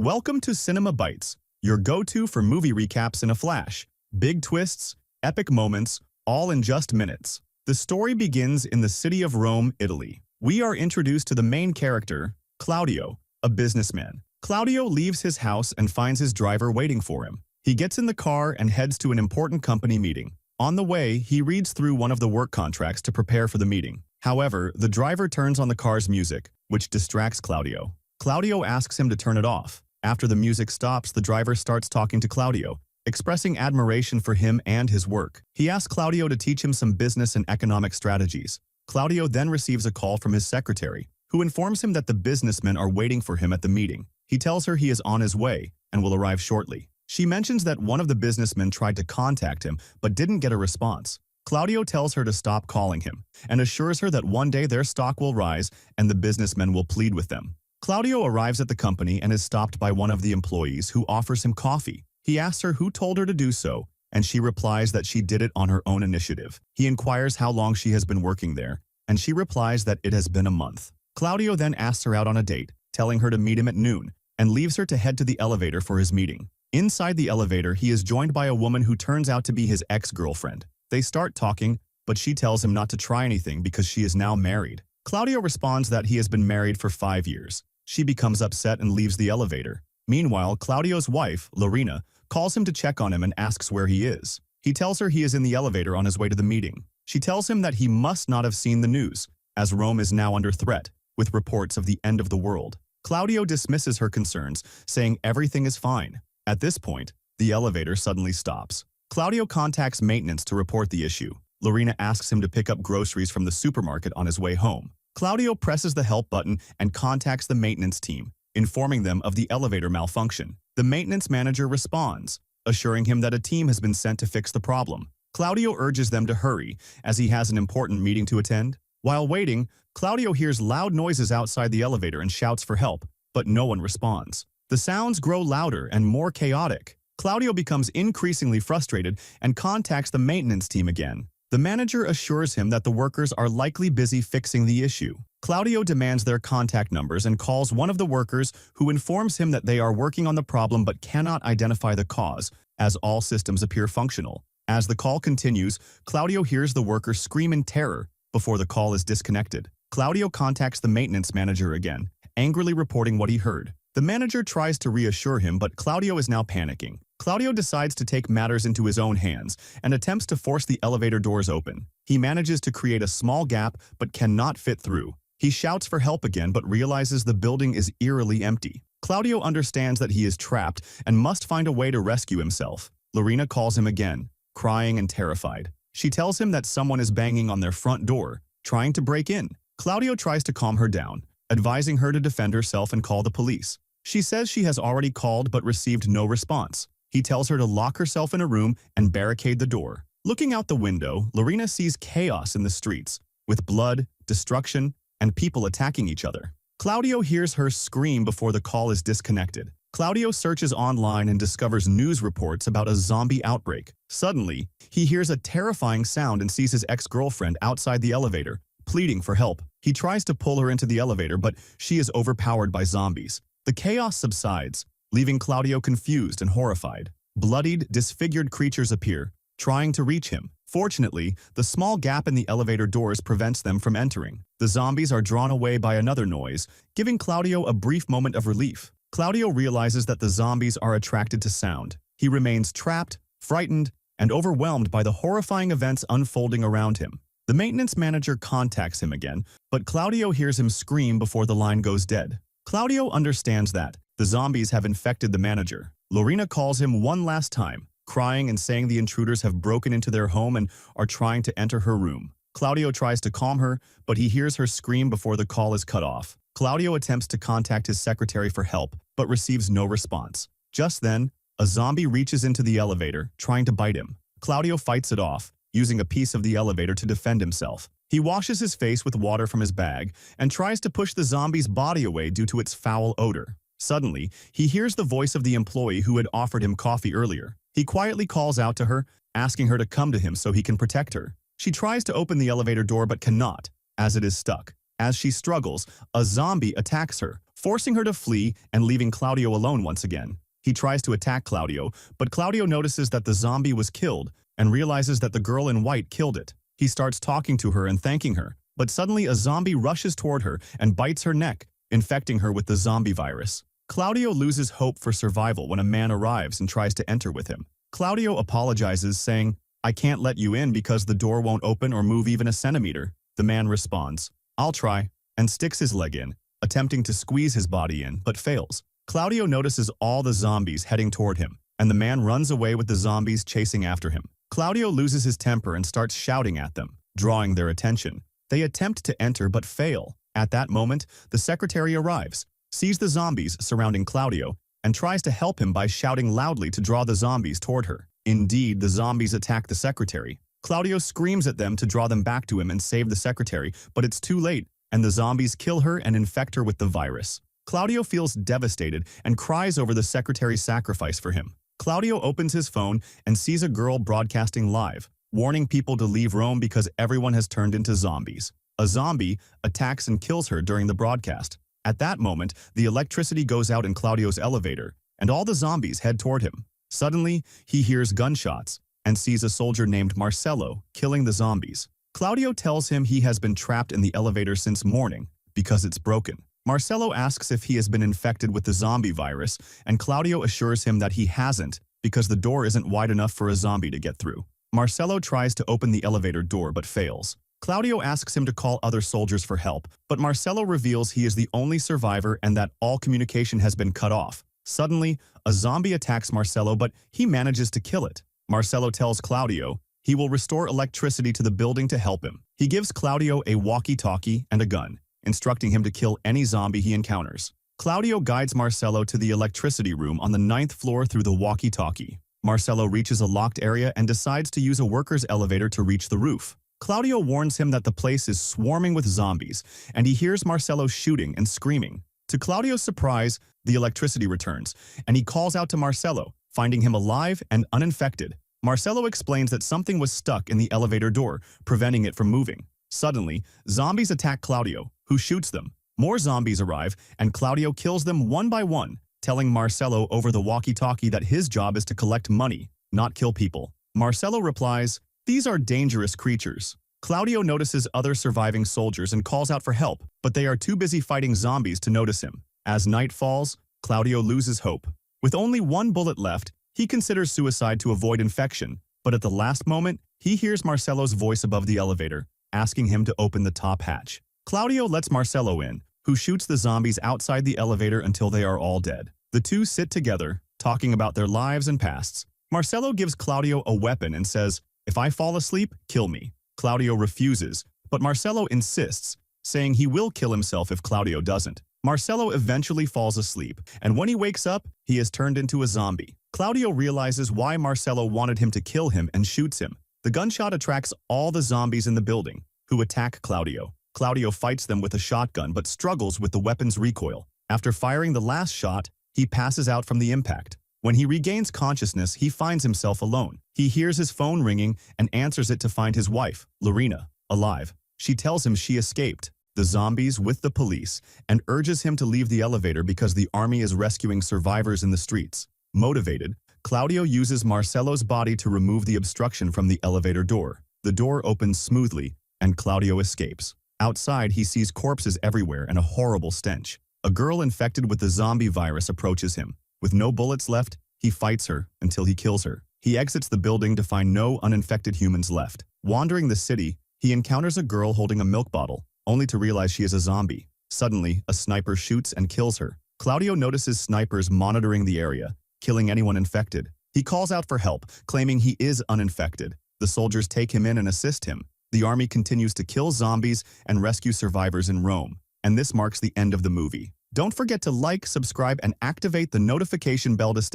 Welcome to Cinema Bites, your go-to for movie recaps in a flash. Big twists, epic moments, all in just minutes. The story begins in the city of Rome, Italy. We are introduced to the main character, Claudio, a businessman. Claudio leaves his house and finds his driver waiting for him. He gets in the car and heads to an important company meeting. On the way, he reads through one of the work contracts to prepare for the meeting. However, the driver turns on the car's music, which distracts Claudio. Claudio asks him to turn it off. After the music stops, the driver starts talking to Claudio, expressing admiration for him and his work. He asks Claudio to teach him some business and economic strategies. Claudio then receives a call from his secretary, who informs him that the businessmen are waiting for him at the meeting. He tells her he is on his way and will arrive shortly. She mentions that one of the businessmen tried to contact him but didn't get a response. Claudio tells her to stop calling him and assures her that one day their stock will rise and the businessmen will plead with them. Claudio arrives at the company and is stopped by one of the employees who offers him coffee. He asks her who told her to do so, and she replies that she did it on her own initiative. He inquires how long she has been working there, and she replies that it has been a month. Claudio then asks her out on a date, telling her to meet him at noon, and leaves her to head to the elevator for his meeting. Inside the elevator, he is joined by a woman who turns out to be his ex-girlfriend. They start talking, but she tells him not to try anything because she is now married. Claudio responds that he has been married for 5 years. She becomes upset and leaves the elevator. Meanwhile, Claudio's wife, Lorena, calls him to check on him and asks where he is. He tells her he is in the elevator on his way to the meeting. She tells him that he must not have seen the news, as Rome is now under threat, with reports of the end of the world. Claudio dismisses her concerns, saying everything is fine. At this point, the elevator suddenly stops. Claudio contacts maintenance to report the issue. Lorena asks him to pick up groceries from the supermarket on his way home. Claudio presses the help button and contacts the maintenance team, informing them of the elevator malfunction. The maintenance manager responds, assuring him that a team has been sent to fix the problem. Claudio urges them to hurry, as he has an important meeting to attend. While waiting, Claudio hears loud noises outside the elevator and shouts for help, but no one responds. The sounds grow louder and more chaotic. Claudio becomes increasingly frustrated and contacts the maintenance team again. The manager assures him that the workers are likely busy fixing the issue. Claudio demands their contact numbers and calls one of the workers, who informs him that they are working on the problem but cannot identify the cause, as all systems appear functional. As the call continues, Claudio hears the worker scream in terror before the call is disconnected. Claudio contacts the maintenance manager again, angrily reporting what he heard. The manager tries to reassure him, but Claudio is now panicking. Claudio decides to take matters into his own hands and attempts to force the elevator doors open. He manages to create a small gap but cannot fit through. He shouts for help again but realizes the building is eerily empty. Claudio understands that he is trapped and must find a way to rescue himself. Lorena calls him again, crying and terrified. She tells him that someone is banging on their front door, trying to break in. Claudio tries to calm her down, advising her to defend herself and call the police. She says she has already called but received no response. He tells her to lock herself in a room and barricade the door. Looking out the window, Lorena sees chaos in the streets, with blood, destruction, and people attacking each other. Claudio hears her scream before the call is disconnected. Claudio searches online and discovers news reports about a zombie outbreak. Suddenly, he hears a terrifying sound and sees his ex-girlfriend outside the elevator, pleading for help. He tries to pull her into the elevator, but she is overpowered by zombies. The chaos subsides, leaving Claudio confused and horrified. Bloodied, disfigured creatures appear, trying to reach him. Fortunately, the small gap in the elevator doors prevents them from entering. The zombies are drawn away by another noise, giving Claudio a brief moment of relief. Claudio realizes that the zombies are attracted to sound. He remains trapped, frightened, and overwhelmed by the horrifying events unfolding around him. The maintenance manager contacts him again, but Claudio hears him scream before the line goes dead. Claudio understands that the zombies have infected the manager. Lorena calls him one last time, crying and saying the intruders have broken into their home and are trying to enter her room. Claudio tries to calm her, but he hears her scream before the call is cut off. Claudio attempts to contact his secretary for help, but receives no response. Just then, a zombie reaches into the elevator, trying to bite him. Claudio fights it off, using a piece of the elevator to defend himself. He washes his face with water from his bag and tries to push the zombie's body away due to its foul odor. Suddenly, he hears the voice of the employee who had offered him coffee earlier. He quietly calls out to her, asking her to come to him so he can protect her. She tries to open the elevator door but cannot, as it is stuck. As she struggles, a zombie attacks her, forcing her to flee and leaving Claudio alone once again. He tries to attack Claudio, but Claudio notices that the zombie was killed and realizes that the girl in white killed it. He starts talking to her and thanking her, but suddenly a zombie rushes toward her and bites her neck, infecting her with the zombie virus. Claudio loses hope for survival when a man arrives and tries to enter with him. Claudio apologizes, saying, "I can't let you in because the door won't open or move even a centimeter." The man responds, "I'll try," and sticks his leg in, attempting to squeeze his body in, but fails. Claudio notices all the zombies heading toward him, and the man runs away with the zombies chasing after him. Claudio loses his temper and starts shouting at them, drawing their attention. They attempt to enter but fail. At that moment, the secretary arrives, sees the zombies surrounding Claudio, and tries to help him by shouting loudly to draw the zombies toward her. Indeed, the zombies attack the secretary. Claudio screams at them to draw them back to him and save the secretary, but it's too late, and the zombies kill her and infect her with the virus. Claudio feels devastated and cries over the secretary's sacrifice for him. Claudio opens his phone and sees a girl broadcasting live, warning people to leave Rome because everyone has turned into zombies. A zombie attacks and kills her during the broadcast. At that moment, the electricity goes out in Claudio's elevator, and all the zombies head toward him. Suddenly, he hears gunshots and sees a soldier named Marcello killing the zombies. Claudio tells him he has been trapped in the elevator since morning because it's broken. Marcello asks if he has been infected with the zombie virus, and Claudio assures him that he hasn't because the door isn't wide enough for a zombie to get through. Marcello tries to open the elevator door but fails. Claudio asks him to call other soldiers for help, but Marcello reveals he is the only survivor and that all communication has been cut off. Suddenly, a zombie attacks Marcello, but he manages to kill it. Marcello tells Claudio he will restore electricity to the building to help him. He gives Claudio a walkie-talkie and a gun, instructing him to kill any zombie he encounters. Claudio guides Marcello to the electricity room on the 9th floor through the walkie-talkie. Marcello reaches a locked area and decides to use a worker's elevator to reach the roof. Claudio warns him that the place is swarming with zombies, and he hears Marcello shooting and screaming. To Claudio's surprise, the electricity returns, and he calls out to Marcello, finding him alive and uninfected. Marcello explains that something was stuck in the elevator door, preventing it from moving. Suddenly, zombies attack Claudio, who shoots them. More zombies arrive, and Claudio kills them one by one, telling Marcello over the walkie-talkie that his job is to collect money, not kill people. Marcello replies, "These are dangerous creatures." Claudio notices other surviving soldiers and calls out for help, but they are too busy fighting zombies to notice him. As night falls, Claudio loses hope. With only one bullet left, he considers suicide to avoid infection, but at the last moment, he hears Marcello's voice above the elevator, asking him to open the top hatch. Claudio lets Marcello in, who shoots the zombies outside the elevator until they are all dead. The two sit together, talking about their lives and pasts. Marcello gives Claudio a weapon and says, "If I fall asleep, kill me." Claudio refuses, but Marcello insists, saying he will kill himself if Claudio doesn't. Marcello eventually falls asleep, and when he wakes up, he is turned into a zombie. Claudio realizes why Marcello wanted him to kill him and shoots him. The gunshot attracts all the zombies in the building, who attack Claudio. Claudio fights them with a shotgun but struggles with the weapon's recoil. After firing the last shot, he passes out from the impact. When he regains consciousness, he finds himself alone. He hears his phone ringing and answers it to find his wife, Lorena, alive. She tells him she escaped the zombies with the police and urges him to leave the elevator because the army is rescuing survivors in the streets. Motivated, Claudio uses Marcello's body to remove the obstruction from the elevator door. The door opens smoothly, and Claudio escapes. Outside, he sees corpses everywhere and a horrible stench. A girl infected with the zombie virus approaches him. With no bullets left, he fights her until he kills her. He exits the building to find no uninfected humans left. Wandering the city, he encounters a girl holding a milk bottle, only to realize she is a zombie. Suddenly, a sniper shoots and kills her. Claudio notices snipers monitoring the area, killing anyone infected. He calls out for help, claiming he is uninfected. The soldiers take him in and assist him. The army continues to kill zombies and rescue survivors in Rome. And this marks the end of the movie. Don't forget to like, subscribe, and activate the notification bell to stay